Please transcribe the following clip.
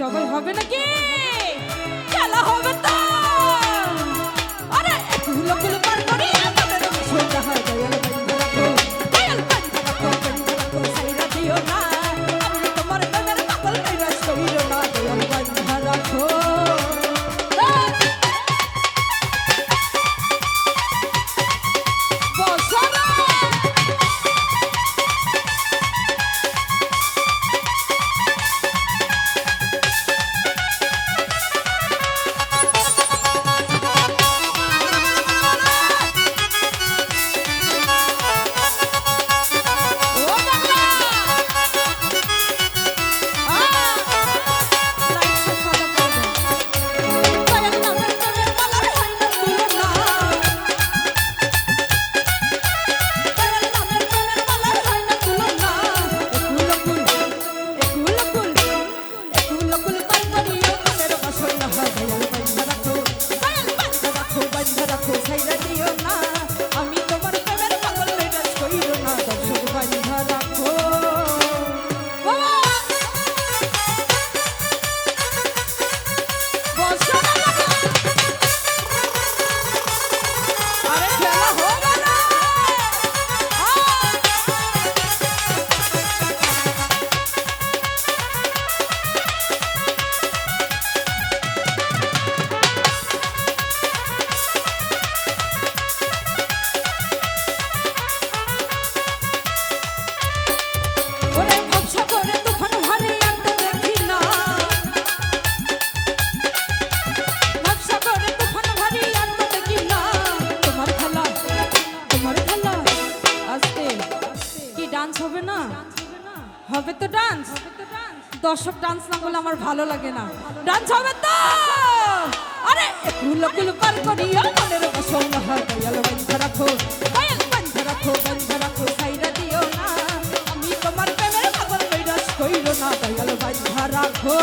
সবাই হবে নাকি? খেলা হবে তো। আরে কুলো কুলো পার করি আমাদের সোজা হয় দয়াল বন্ধু রাখো, দয়াল বন্ধু রাখো, বন্ধু রাখো সাইরা দিও না। আমি তোমার প্রেমের পাগল কইরা কইরো না, দয়াল বন্ধু রাখো। হবে তো ডান্স, দর্শক ডান্স না করলে আমার ভালো লাগে না। ডান্স হবে তো। আরে কুলো কুলো পার করিয়া মনের বসল হয় দয়াল বন্ধু রাখো, দয়াল বন্ধু রাখো, বন্ধু রাখো সাইরা দিও না। আমি তোমার প্রেমের পাগল কইরা কইরো না, দয়াল বন্ধু রাখো।